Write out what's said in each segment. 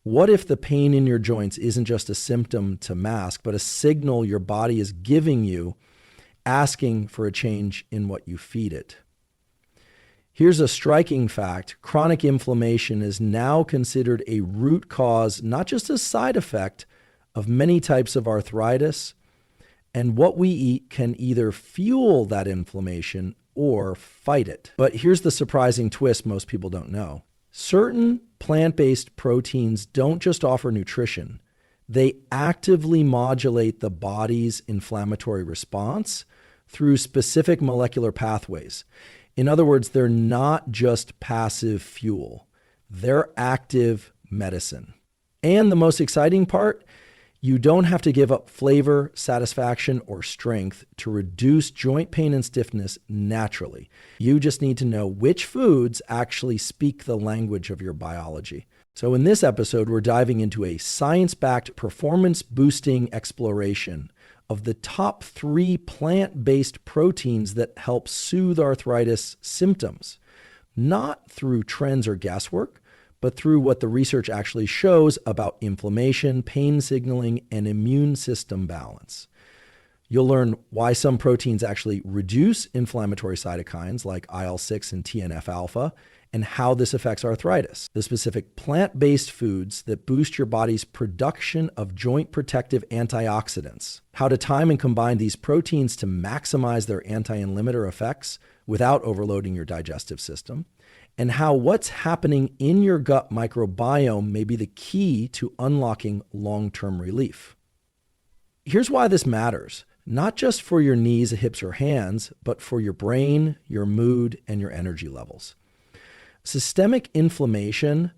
What if the pain in your joints isn't just a symptom to mask, but a signal your body is giving you, asking for a change in what you feed it? Here's a striking fact. Chronic inflammation is now considered a root cause, not just a side effect, of many types of arthritis. And what we eat can either fuel that inflammation or fight it. But here's the surprising twist most people don't know. Certain plant-based proteins don't just offer nutrition. They actively modulate the body's inflammatory response through specific molecular pathways. In other words, they're not just passive fuel. They're active medicine. And the most exciting part, you don't have to give up flavor, satisfaction, or strength to reduce joint pain and stiffness naturally. You just need to know which foods actually speak the language of your biology. So in this episode, we're diving into a science-backed performance-boosting exploration of the top 3 plant-based proteins that help soothe arthritis symptoms, not through trends or guesswork, but through what the research actually shows about inflammation, pain signaling, and immune system balance. You'll learn why some proteins actually reduce inflammatory cytokines like IL-6 and TNF-alpha, and how this affects arthritis, the specific plant-based foods that boost your body's production of joint protective antioxidants, how to time and combine these proteins to maximize their anti-inflammatory effects without overloading your digestive system, and how what's happening in your gut microbiome may be the key to unlocking long-term relief. Here's why this matters, not just for your knees, hips, or hands, but for your brain, your mood, and your energy levels. Systemic inflammation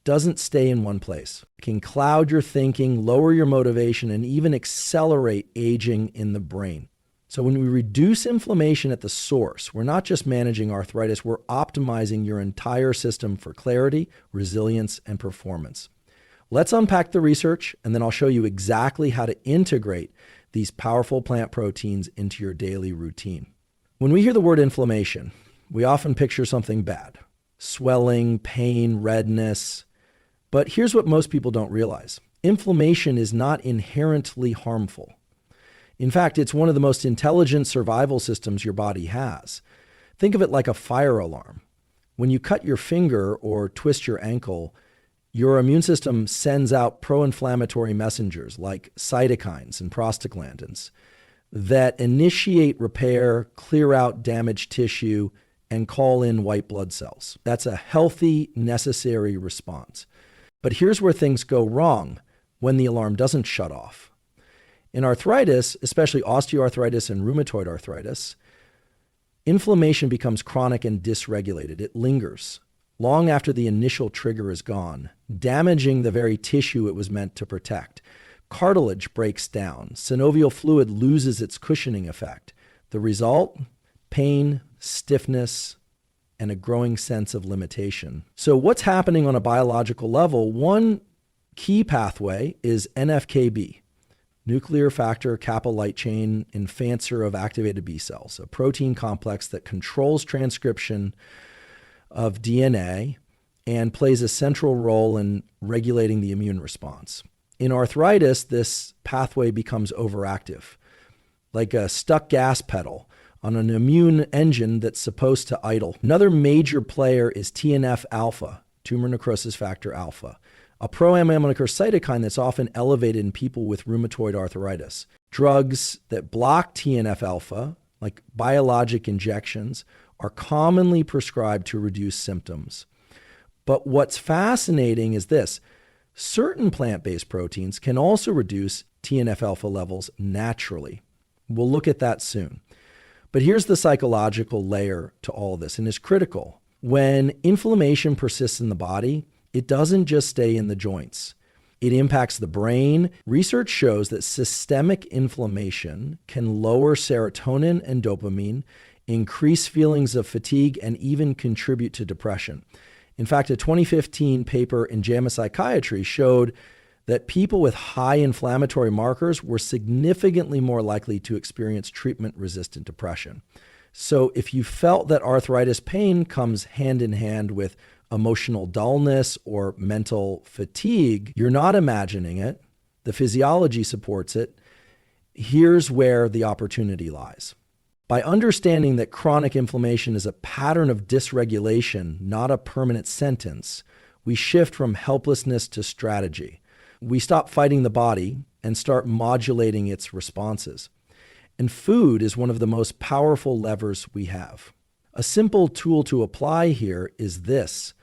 doesn't stay in one place. It can cloud your thinking, lower your motivation, and even accelerate aging in the brain. So when we reduce inflammation at the source, we're not just managing arthritis, we're optimizing your entire system for clarity, resilience, and performance. Let's unpack the research, and then I'll show you exactly how to integrate these powerful plant proteins into your daily routine. When we hear the word inflammation, we often picture something bad. Swelling, pain, redness. But here's what most people don't realize. Inflammation is not inherently harmful. In fact, it's one of the most intelligent survival systems your body has. Think of it like a fire alarm. When you cut your finger or twist your ankle, your immune system sends out pro-inflammatory messengers like cytokines and prostaglandins that initiate repair, clear out damaged tissue, and call in white blood cells. That's a healthy, necessary response. But here's where things go wrong when the alarm doesn't shut off. In arthritis, especially osteoarthritis and rheumatoid arthritis, inflammation becomes chronic and dysregulated. It lingers long after the initial trigger is gone, damaging the very tissue it was meant to protect. Cartilage breaks down. Synovial fluid loses its cushioning effect. The result? Pain, stiffness, and a growing sense of limitation. So what's happening on a biological level? One key pathway is NFKB, nuclear factor kappa light chain enhancer of activated B cells, a protein complex that controls transcription of DNA and plays a central role in regulating the immune response. In arthritis, this pathway becomes overactive, like a stuck gas pedal on an immune engine that's supposed to idle. Another major player is TNF-alpha, tumor necrosis factor alpha, a pro-inflammatory cytokine that's often elevated in people with rheumatoid arthritis. Drugs that block TNF-alpha, like biologic injections, are commonly prescribed to reduce symptoms. But what's fascinating is this. Certain plant-based proteins can also reduce TNF-alpha levels naturally. We'll look at that soon. But here's the psychological layer to all this, and it's critical. When inflammation persists in the body, it doesn't just stay in the joints. It impacts the brain. Research shows that systemic inflammation can lower serotonin and dopamine, increase feelings of fatigue, and even contribute to depression. In fact, a 2015 paper in JAMA Psychiatry showed that people with high inflammatory markers were significantly more likely to experience treatment-resistant depression. So if you felt that arthritis pain comes hand in hand with emotional dullness, or mental fatigue, you're not imagining it. The physiology supports it. Here's where the opportunity lies. By understanding that chronic inflammation is a pattern of dysregulation, not a permanent sentence, we shift from helplessness to strategy. We stop fighting the body and start modulating its responses. And food is one of the most powerful levers we have. A simple tool to apply here is this.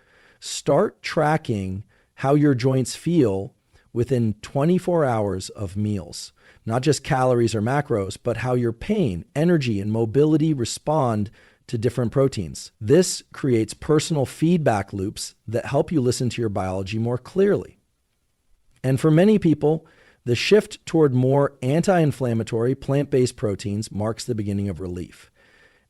Start tracking how your joints feel within 24 hours of meals. Not just calories or macros, but how your pain, energy, and mobility respond to different proteins. This creates personal feedback loops that help you listen to your biology more clearly. And for many people, the shift toward more anti-inflammatory plant-based proteins marks the beginning of relief.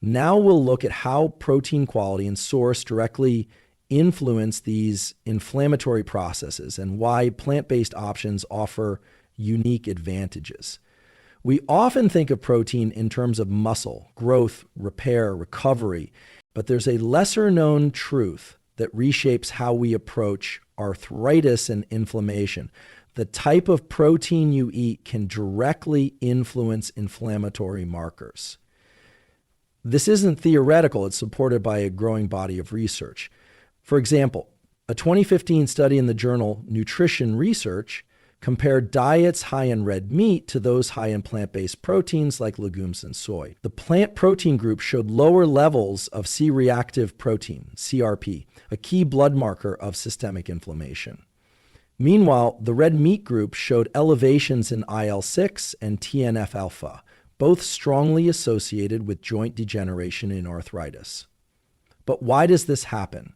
Now we'll look at how protein quality and source directly influence these inflammatory processes and why plant-based options offer unique advantages. We often think of protein in terms of muscle, growth, repair, recovery, but there's a lesser-known truth that reshapes how we approach arthritis and inflammation. The type of protein you eat can directly influence inflammatory markers. This isn't theoretical, it's supported by a growing body of research. For example, a 2015 study in the journal Nutrition Research compared diets high in red meat to those high in plant-based proteins like legumes and soy. The plant protein group showed lower levels of C-reactive protein, CRP, a key blood marker of systemic inflammation. Meanwhile, the red meat group showed elevations in IL-6 and TNF-alpha, both strongly associated with joint degeneration in arthritis. But why does this happen?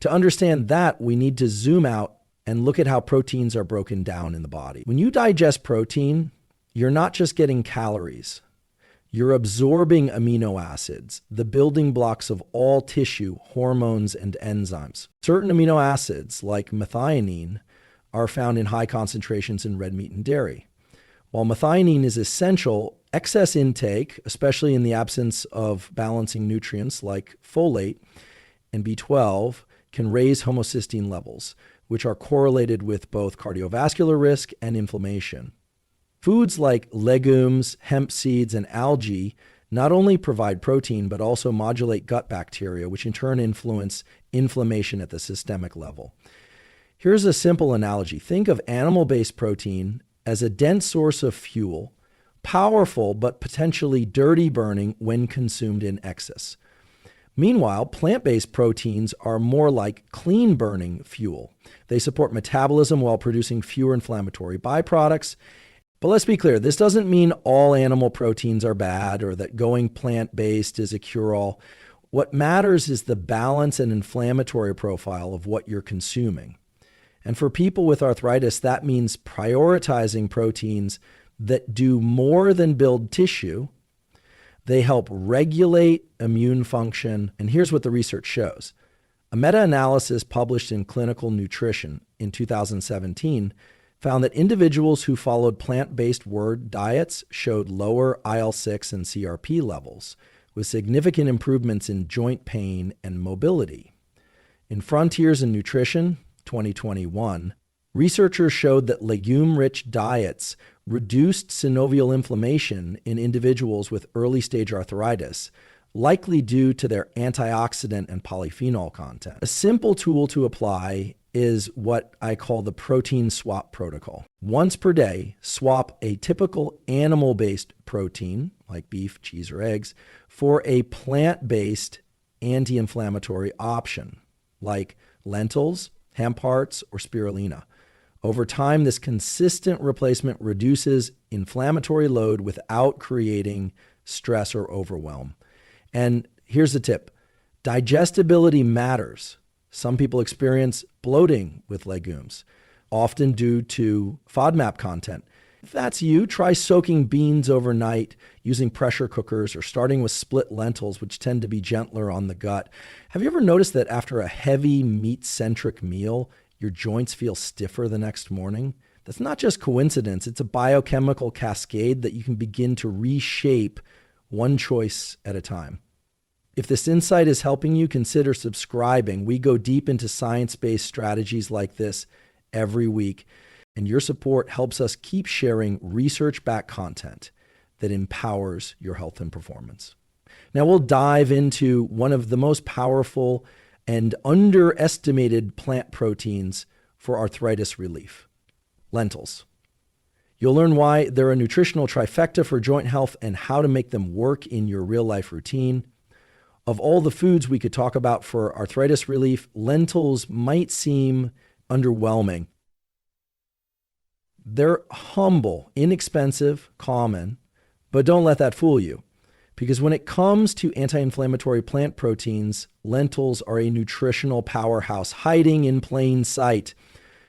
To understand that, we need to zoom out and look at how proteins are broken down in the body. When you digest protein, you're not just getting calories. You're absorbing amino acids, the building blocks of all tissue, hormones, and enzymes. Certain amino acids, like methionine, are found in high concentrations in red meat and dairy. While methionine is essential, excess intake, especially in the absence of balancing nutrients like folate and B12, can raise homocysteine levels, which are correlated with both cardiovascular risk and inflammation. Foods like legumes, hemp seeds, and algae not only provide protein, but also modulate gut bacteria, which in turn influence inflammation at the systemic level. Here's a simple analogy. Think of animal-based protein as a dense source of fuel, powerful but potentially dirty burning when consumed in excess. Meanwhile, plant-based proteins are more like clean burning fuel. They support metabolism while producing fewer inflammatory byproducts. But let's be clear, this doesn't mean all animal proteins are bad or that going plant-based is a cure-all. What matters is the balance and inflammatory profile of what you're consuming. And for people with arthritis, that means prioritizing proteins that do more than build tissue. They help regulate immune function. And here's what the research shows. A meta-analysis published in Clinical Nutrition in 2017 found that individuals who followed plant-based word diets showed lower IL-6 and CRP levels, with significant improvements in joint pain and mobility. In Frontiers in Nutrition, 2021, researchers showed that legume-rich diets reduced synovial inflammation in individuals with early-stage arthritis, likely due to their antioxidant and polyphenol content. A simple tool to apply is what I call the protein swap protocol. Once per day, swap a typical animal-based protein, like beef, cheese, or eggs, for a plant-based anti-inflammatory option, like lentils, hemp hearts, or spirulina. Over time, this consistent replacement reduces inflammatory load without creating stress or overwhelm. And here's the tip. Digestibility matters. Some people experience bloating with legumes, often due to FODMAP content. If that's you, try soaking beans overnight, using pressure cookers, or starting with split lentils, which tend to be gentler on the gut. Have you ever noticed that after a heavy meat-centric meal, your joints feel stiffer the next morning? That's not just coincidence. It's a biochemical cascade that you can begin to reshape one choice at a time. If this insight is helping you, consider subscribing. We go deep into science-based strategies like this every week, and your support helps us keep sharing research-backed content that empowers your health and performance. Now we'll dive into one of the most powerful and underestimated plant proteins for arthritis relief, lentils. You'll learn why they're a nutritional trifecta for joint health and how to make them work in your real-life routine. Of all the foods we could talk about for arthritis relief, lentils might seem underwhelming. They're humble, inexpensive, common, but don't let that fool you. Because when it comes to anti-inflammatory plant proteins, lentils are a nutritional powerhouse hiding in plain sight.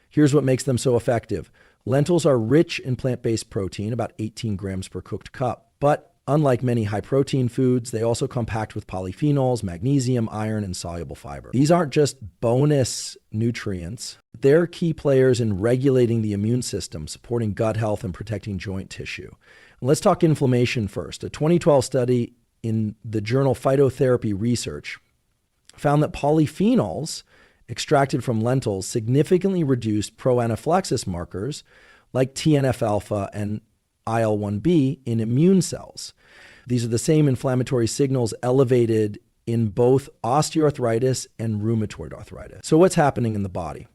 Here's what makes them so effective. Lentils are rich in plant-based protein, about 18 grams per cooked cup. But unlike many high-protein foods, they also come packed with polyphenols, magnesium, iron, and soluble fiber. These aren't just bonus nutrients. They're key players in regulating the immune system, supporting gut health, and protecting joint tissue. Let's talk inflammation first. A 2012 study in the journal Phytotherapy Research found that polyphenols extracted from lentils significantly reduced pro-anaphylaxis markers like TNF-alpha and IL-1B in immune cells. These are the same inflammatory signals elevated in both osteoarthritis and rheumatoid arthritis. So what's happening in the body?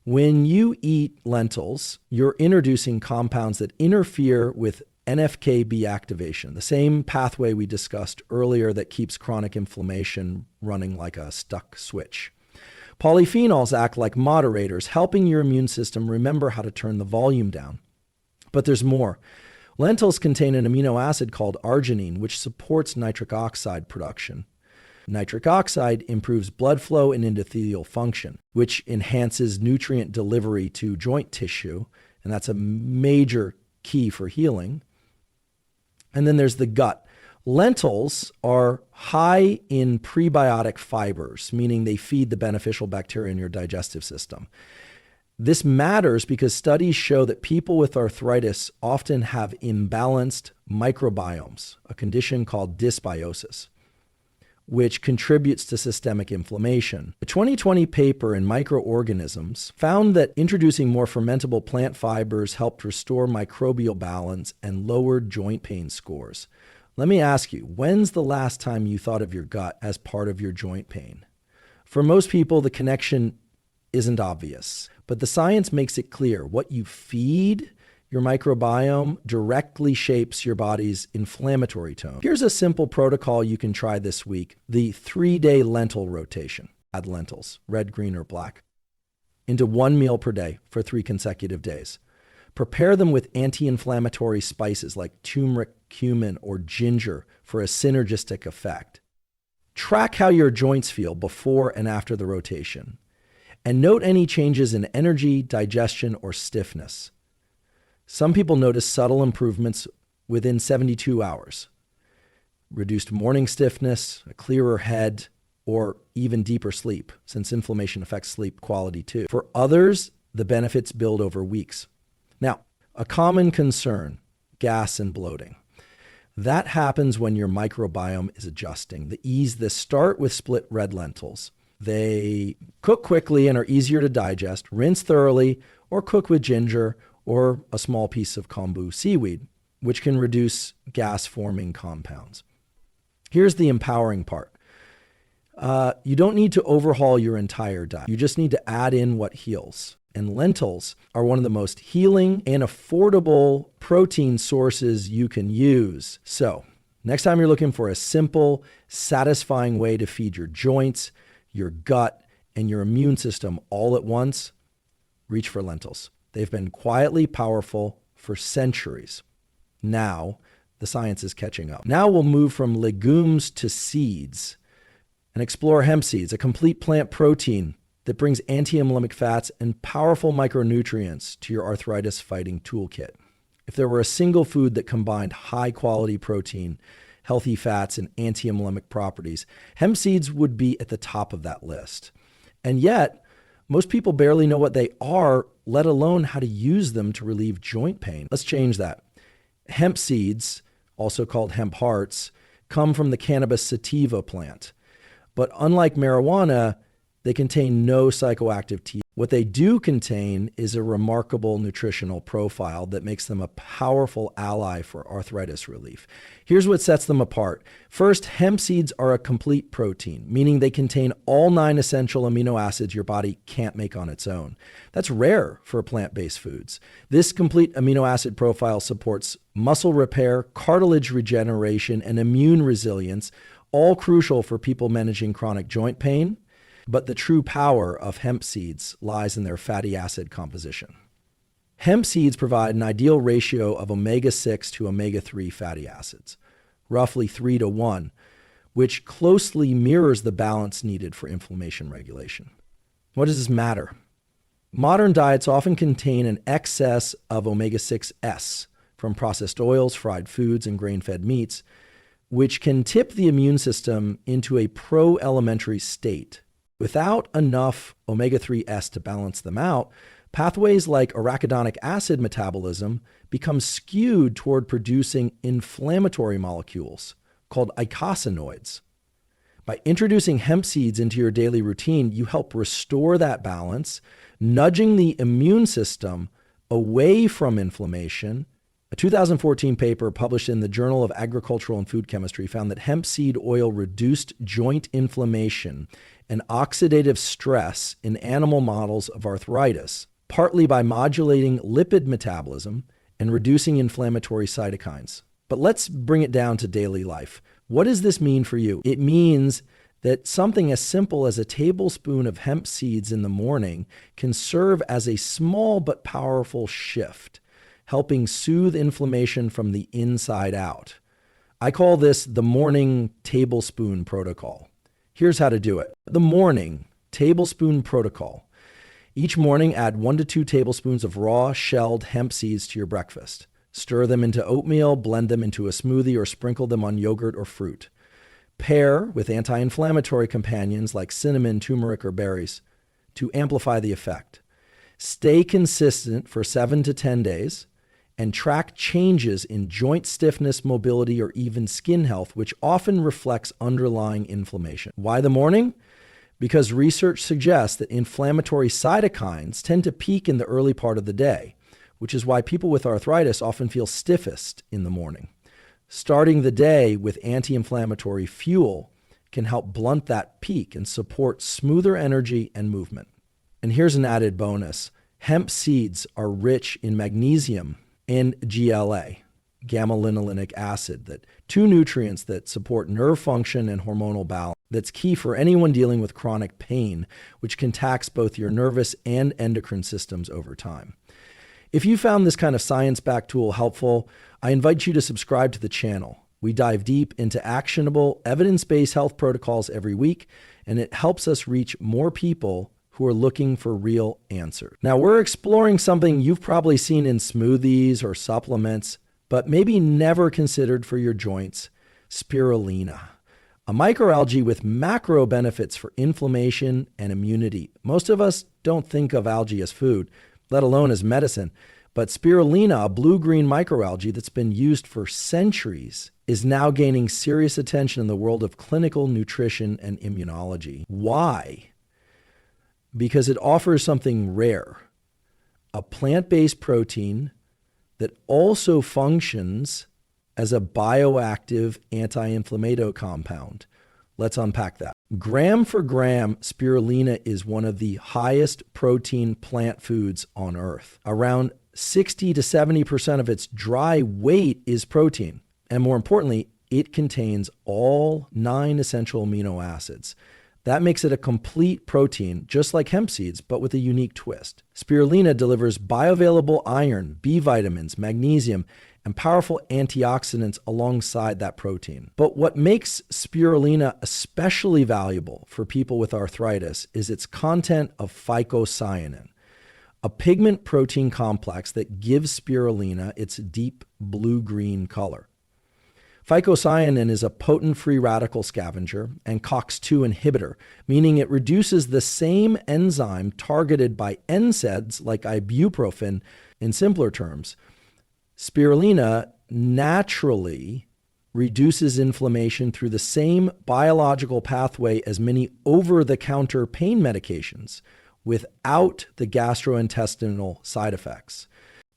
When you eat lentils, you're introducing compounds that interfere with NF-κB activation, the same pathway we discussed earlier that keeps chronic inflammation running like a stuck switch. Polyphenols act like moderators, helping your immune system remember how to turn the volume down. But there's more. Lentils contain an amino acid called arginine, which supports nitric oxide production. Nitric oxide improves blood flow and endothelial function, which enhances nutrient delivery to joint tissue, and that's a major key for healing. And then there's the gut. Lentils are high in prebiotic fibers, meaning they feed the beneficial bacteria in your digestive system. This matters because studies show that people with arthritis often have imbalanced microbiomes, a condition called dysbiosis, which contributes to systemic inflammation. A 2020 paper in Microorganisms found that introducing more fermentable plant fibers helped restore microbial balance and lowered joint pain scores. Let me ask you, when's the last time you thought of your gut as part of your joint pain? For most people, the connection isn't obvious, but the science makes it clear. What you feed your microbiome directly shapes your body's inflammatory tone. Here's a simple protocol you can try this week, the 3-day lentil rotation. Add lentils, red, green, or black, into one meal per day for 3 consecutive days. Prepare them with anti-inflammatory spices like turmeric, cumin, or ginger for a synergistic effect. Track how your joints feel before and after the rotation, and note any changes in energy, digestion, or stiffness. Some people notice subtle improvements within 72 hours. Reduced morning stiffness, a clearer head, or even deeper sleep, since inflammation affects sleep quality too. For others, the benefits build over weeks. Now, a common concern, gas and bloating. That happens when your microbiome is adjusting. To ease this, start with split red lentils. They cook quickly and are easier to digest. Rinse thoroughly or cook with ginger or a small piece of kombu seaweed, which can reduce gas-forming compounds. Here's the empowering part. You don't need to overhaul your entire diet. You just need to add in what heals. And lentils are one of the most healing and affordable protein sources you can use. So, next time you're looking for a simple, satisfying way to feed your joints, your gut, and your immune system all at once, reach for lentils. They've been quietly powerful for centuries. Now, the science is catching up. Now we'll move from legumes to seeds and explore hemp seeds, a complete plant protein that brings anti-emulamic fats and powerful micronutrients to your arthritis-fighting toolkit. If there were a single food that combined high-quality protein, healthy fats, and anti-emulamic properties, hemp seeds would be at the top of that list. And yet, most people barely know what they are, let alone how to use them to relieve joint pain. Let's change that. Hemp seeds, also called hemp hearts, come from the cannabis sativa plant. But unlike marijuana, they contain no psychoactive THC. What they do contain is a remarkable nutritional profile that makes them a powerful ally for arthritis relief. Here's what sets them apart. First, hemp seeds are a complete protein, meaning they contain all 9 essential amino acids your body can't make on its own. That's rare for plant-based foods. This complete amino acid profile supports muscle repair, cartilage regeneration, and immune resilience, all crucial for people managing chronic joint pain. But the true power of hemp seeds lies in their fatty acid composition. Hemp seeds provide an ideal ratio of omega-6 to omega-3 fatty acids, roughly 3-to-1, which closely mirrors the balance needed for inflammation regulation. What does this matter? Modern diets often contain an excess of omega-6s from processed oils, fried foods, and grain-fed meats, which can tip the immune system into a pro-elementary state. Without enough omega-3s to balance them out, pathways like arachidonic acid metabolism become skewed toward producing inflammatory molecules called eicosanoids. By introducing hemp seeds into your daily routine, you help restore that balance, nudging the immune system away from inflammation. A 2014 paper published in the Journal of Agricultural and Food Chemistry found that hemp seed oil reduced joint inflammation and oxidative stress in animal models of arthritis, partly by modulating lipid metabolism and reducing inflammatory cytokines. But let's bring it down to daily life. What does this mean for you? It means that something as simple as a tablespoon of hemp seeds in the morning can serve as a small but powerful shift, helping soothe inflammation from the inside out. I call this the morning tablespoon protocol. Here's how to do it. The morning tablespoon protocol. Each morning, add 1 to 2 tablespoons of raw shelled hemp seeds to your breakfast. Stir them into oatmeal, blend them into a smoothie, or sprinkle them on yogurt or fruit. Pair with anti-inflammatory companions like cinnamon, turmeric, or berries to amplify the effect. Stay consistent for 7 to 10 days. And track changes in joint stiffness, mobility, or even skin health, which often reflects underlying inflammation. Why the morning? Because research suggests that inflammatory cytokines tend to peak in the early part of the day, which is why people with arthritis often feel stiffest in the morning. Starting the day with anti-inflammatory fuel can help blunt that peak and support smoother energy and movement. And here's an added bonus. Hemp seeds are rich in magnesium and GLA, gamma-linolenic acid, that 2 nutrients that support nerve function and hormonal balance. That's key for anyone dealing with chronic pain, which can tax both your nervous and endocrine systems over time. If you found this kind of science-backed tool helpful, I invite you to subscribe to the channel. We dive deep into actionable, evidence-based health protocols every week, and it helps us reach more people who are looking for real answers. Now, we're exploring something you've probably seen in smoothies or supplements, but maybe never considered for your joints: spirulina, a microalgae with macro benefits for inflammation and immunity. Most of us don't think of algae as food, let alone as medicine, but spirulina, a blue-green microalgae that's been used for centuries, is now gaining serious attention in the world of clinical nutrition and immunology. Why? Because it offers something rare, a plant-based protein that also functions as a bioactive anti-inflammatory compound. Let's unpack that. Gram for gram, spirulina is one of the highest protein plant foods on Earth. Around 60 to 70% of its dry weight is protein. And more importantly, it contains all 9 essential amino acids. That makes it a complete protein, just like hemp seeds, but with a unique twist. Spirulina delivers bioavailable iron, B vitamins, magnesium, and powerful antioxidants alongside that protein. But what makes spirulina especially valuable for people with arthritis is its content of phycocyanin, a pigment protein complex that gives spirulina its deep blue-green color. Phycocyanin is a potent free radical scavenger and COX-2 inhibitor, meaning it reduces the same enzyme targeted by NSAIDs like ibuprofen. In simpler terms, spirulina naturally reduces inflammation through the same biological pathway as many over-the-counter pain medications without the gastrointestinal side effects.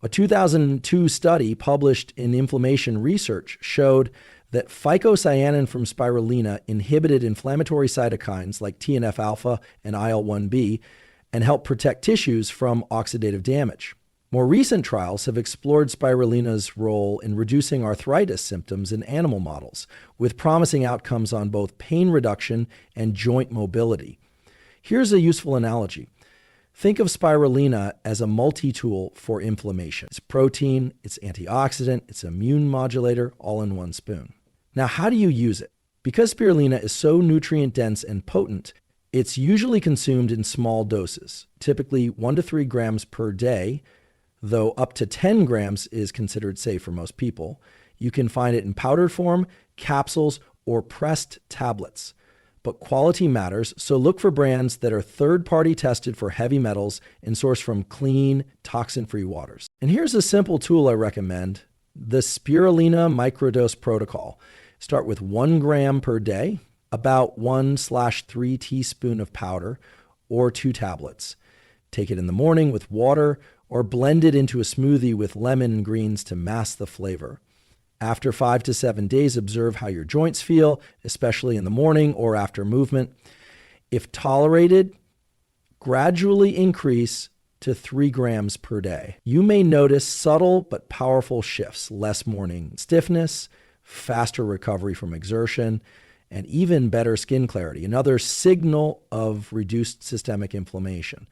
A 2002 study published in Inflammation Research showed that phycocyanin from spirulina inhibited inflammatory cytokines like TNF-alpha and IL-1B and helped protect tissues from oxidative damage. More recent trials have explored spirulina's role in reducing arthritis symptoms in animal models, with promising outcomes on both pain reduction and joint mobility. Here's a useful analogy. Think of spirulina as a multi-tool for inflammation. It's protein, it's antioxidant, it's immune modulator, all in one spoon. Now, how do you use it? Because spirulina is so nutrient-dense and potent, it's usually consumed in small doses, typically 1 to 3 grams per day, though up to 10 grams is considered safe for most people. You can find it in powdered form, capsules, or pressed tablets. But quality matters, so look for brands that are third-party tested for heavy metals and sourced from clean, toxin-free waters. And here's a simple tool I recommend, the Spirulina Microdose Protocol. Start with 1 gram per day, about 1/3 teaspoon of powder, or 2 tablets. Take it in the morning with water, or blend it into a smoothie with lemon and greens to mask the flavor. After 5 to 7 days, observe how your joints feel, especially in the morning or after movement. If tolerated, gradually increase to 3 grams per day. You may notice subtle but powerful shifts, less morning stiffness, faster recovery from exertion, and even better skin clarity, another signal of reduced systemic inflammation.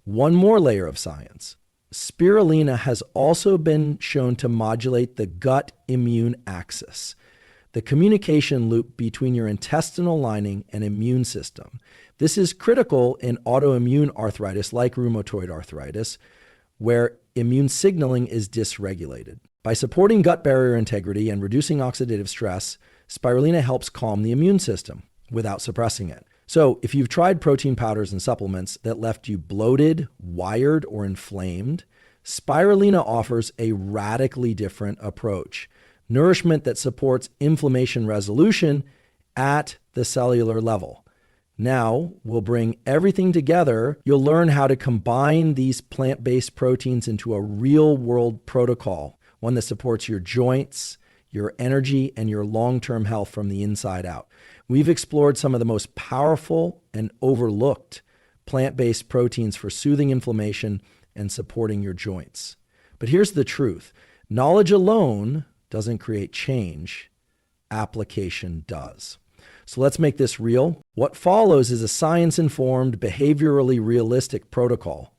One more layer of science. Spirulina has also been shown to modulate the gut immune axis, the communication loop between your intestinal lining and immune system. This is critical in autoimmune arthritis like rheumatoid arthritis, where immune signaling is dysregulated. By supporting gut barrier integrity and reducing oxidative stress, spirulina helps calm the immune system without suppressing it. So if you've tried protein powders and supplements that left you bloated, wired, or inflamed, spirulina offers a radically different approach. Nourishment that supports inflammation resolution at the cellular level. Now, we'll bring everything together. You'll learn how to combine these plant-based proteins into a real-world protocol, one that supports your joints, your energy, and your long-term health from the inside out. We've explored some of the most powerful and overlooked plant-based proteins for soothing inflammation and supporting your joints. But here's the truth. Knowledge alone doesn't create change. Application does. So let's make this real. What follows is a science-informed, behaviorally realistic protocol,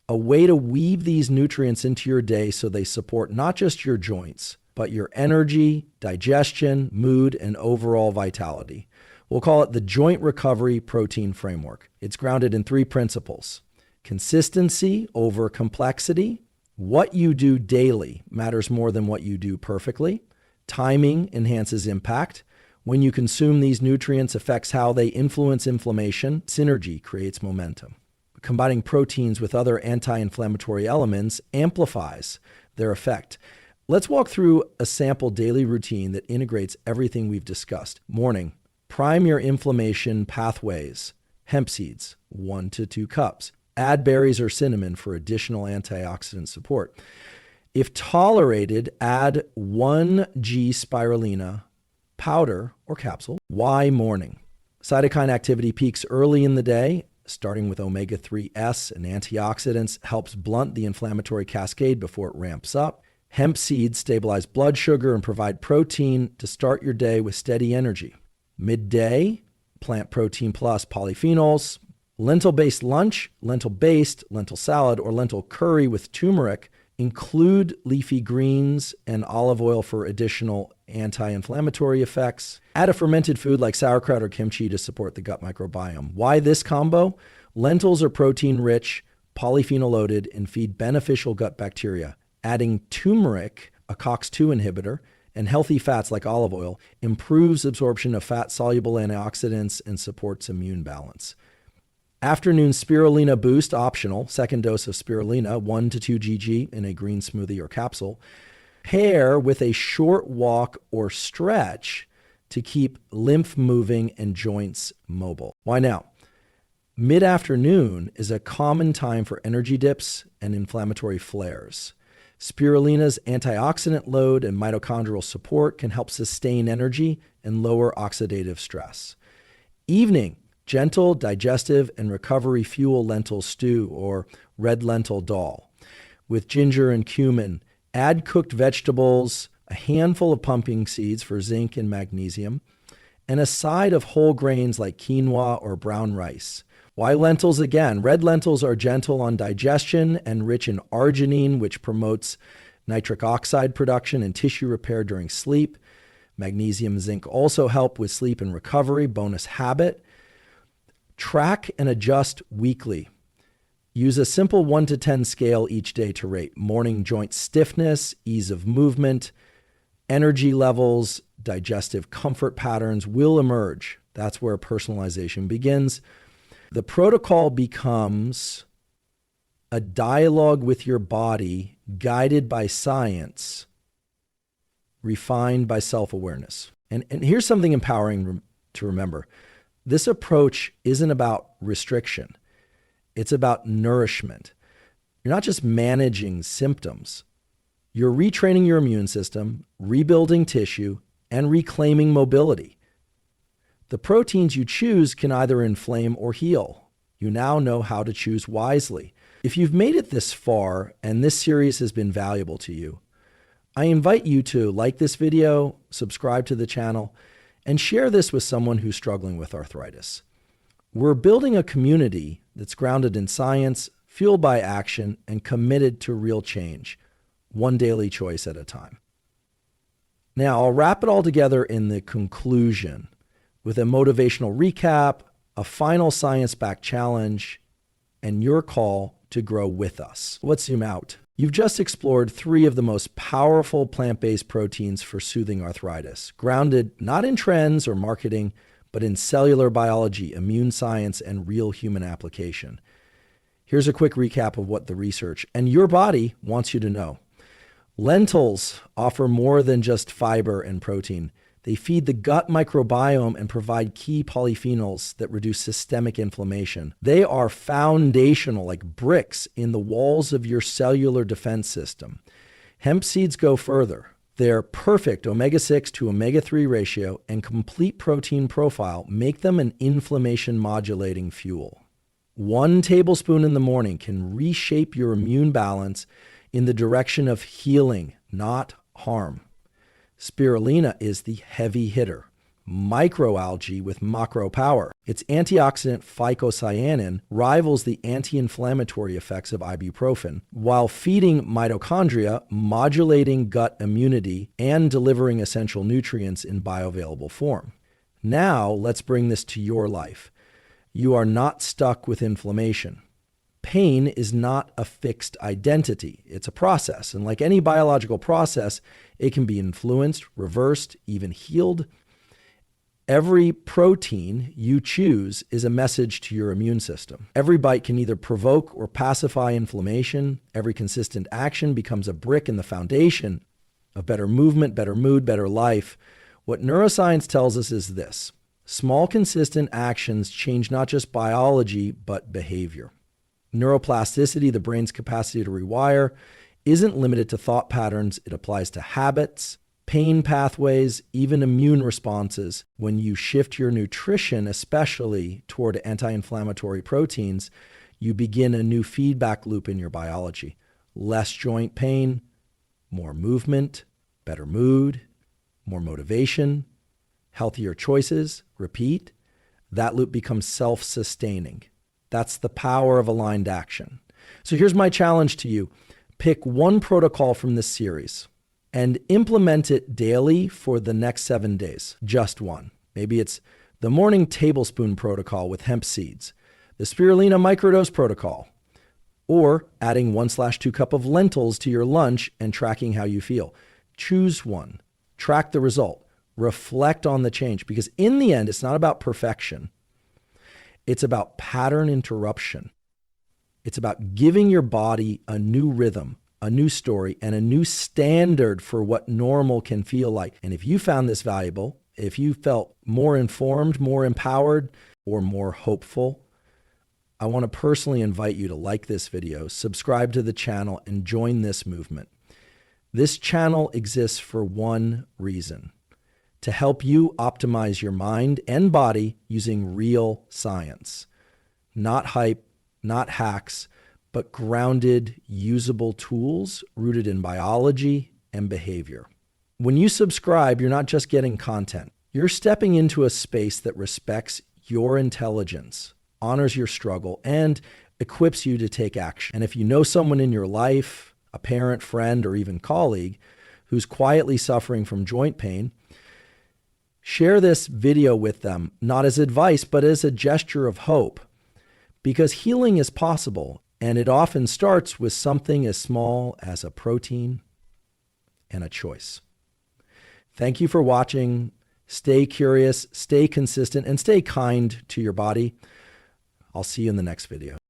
a way to weave these nutrients into your day so they support not just your joints, but your energy, digestion, mood, and overall vitality. We'll call it the Joint Recovery Protein Framework. It's grounded in 3 principles: consistency over complexity, what you do daily matters more than what you do perfectly, timing enhances impact, when you consume these nutrients affects how they influence inflammation, synergy creates momentum. Combining proteins with other anti-inflammatory elements amplifies their effect. Let's walk through a sample daily routine that integrates everything we've discussed. Morning, prime your inflammation pathways. Hemp seeds, 1 to 2 cups. Add berries or cinnamon for additional antioxidant support. If tolerated, add 1 g spirulina powder or capsule. Why morning? Cytokine activity peaks early in the day, starting with omega-3s and antioxidants, helps blunt the inflammatory cascade before it ramps up. Hemp seeds stabilize blood sugar and provide protein to start your day with steady energy. Midday, plant protein plus polyphenols. Lentil-based lunch, lentil salad, or lentil curry with turmeric. Include leafy greens and olive oil for additional anti-inflammatory effects. Add a fermented food like sauerkraut or kimchi to support the gut microbiome. Why this combo? Lentils are protein-rich, polyphenol-loaded, and feed beneficial gut bacteria. Adding turmeric, a COX-2 inhibitor, and healthy fats like olive oil improves absorption of fat-soluble antioxidants and supports immune balance. Afternoon spirulina boost optional, second dose of spirulina, 1 to 2 gg in a green smoothie or capsule. Pair with a short walk or stretch to keep lymph moving and joints mobile. Why now? Mid-afternoon is a common time for energy dips and inflammatory flares. Spirulina's antioxidant load and mitochondrial support can help sustain energy and lower oxidative stress. Evening, gentle, digestive, and recovery fuel lentil stew or red lentil dal. With ginger and cumin, add cooked vegetables, a handful of pumpkin seeds for zinc and magnesium, and a side of whole grains like quinoa or brown rice. Why lentils again? Red lentils are gentle on digestion and rich in arginine, which promotes nitric oxide production and tissue repair during sleep. Magnesium and zinc also help with sleep and recovery. Bonus habit. Track and adjust weekly. Use a simple 1 to 10 scale each day to rate morning joint stiffness, ease of movement, energy levels, digestive comfort patterns will emerge. That's where personalization begins. The protocol becomes a dialogue with your body, guided by science, refined by self-awareness. And here's something empowering to remember. This approach isn't about restriction. It's about nourishment. You're not just managing symptoms. You're retraining your immune system, rebuilding tissue, and reclaiming mobility. The proteins you choose can either inflame or heal. You now know how to choose wisely. If you've made it this far and this series has been valuable to you, I invite you to like this video, subscribe to the channel, and share this with someone who's struggling with arthritis. We're building a community that's grounded in science, fueled by action, and committed to real change, one daily choice at a time. Now, I'll wrap it all together in the conclusion with a motivational recap, a final science-backed challenge, and your call to grow with us. Let's zoom out. You've just explored 3 of the most powerful plant-based proteins for soothing arthritis, grounded not in trends or marketing, but in cellular biology, immune science, and real human application. Here's a quick recap of what the research and your body wants you to know. Lentils offer more than just fiber and protein. They feed the gut microbiome and provide key polyphenols that reduce systemic inflammation. They are foundational, like bricks, in the walls of your cellular defense system. Hemp seeds go further. Their perfect omega-6 to omega-3 ratio and complete protein profile make them an inflammation modulating fuel. 1 tablespoon in the morning can reshape your immune balance in the direction of healing, not harm. Spirulina is the heavy hitter, microalgae with macro power. Its antioxidant phycocyanin rivals the anti-inflammatory effects of ibuprofen, while feeding mitochondria, modulating gut immunity, and delivering essential nutrients in bioavailable form. Now, let's bring this to your life. You are not stuck with inflammation. Pain is not a fixed identity. It's a process. And like any biological process, it can be influenced, reversed, even healed. Every protein you choose is a message to your immune system. Every bite can either provoke or pacify inflammation. Every consistent action becomes a brick in the foundation of better movement, better mood, better life. What neuroscience tells us is this: small, consistent actions change not just biology, but behavior. Neuroplasticity, the brain's capacity to rewire, isn't limited to thought patterns. It applies to habits, pain pathways, even immune responses. When you shift your nutrition, especially toward anti-inflammatory proteins, you begin a new feedback loop in your biology. Less joint pain, more movement, better mood, more motivation, healthier choices. Repeat. That loop becomes self-sustaining. That's the power of aligned action. So here's my challenge to you. Pick 1 protocol from this series and implement it daily for the next 7 days. Just 1. Maybe it's the morning tablespoon protocol with hemp seeds, the spirulina microdose protocol, or adding 1/2 cup of lentils to your lunch and tracking how you feel. Choose one. Track the result. Reflect on the change, because in the end, it's not about perfection. It's about pattern interruption. It's about giving your body a new rhythm, a new story, and a new standard for what normal can feel like. And if you found this valuable, if you felt more informed, more empowered, or more hopeful, I want to personally invite you to like this video, subscribe to the channel, and join this movement. This channel exists for one reason: to help you optimize your mind and body using real science. Not hype, not hacks, but grounded, usable tools rooted in biology and behavior. When you subscribe, you're not just getting content. You're stepping into a space that respects your intelligence, honors your struggle, and equips you to take action. And if you know someone in your life, a parent, friend, or even colleague, who's quietly suffering from joint pain, share this video with them, not as advice, but as a gesture of hope. Because healing is possible, and it often starts with something as small as a protein and a choice. Thank you for watching. Stay curious, stay consistent, and stay kind to your body. I'll see you in the next video.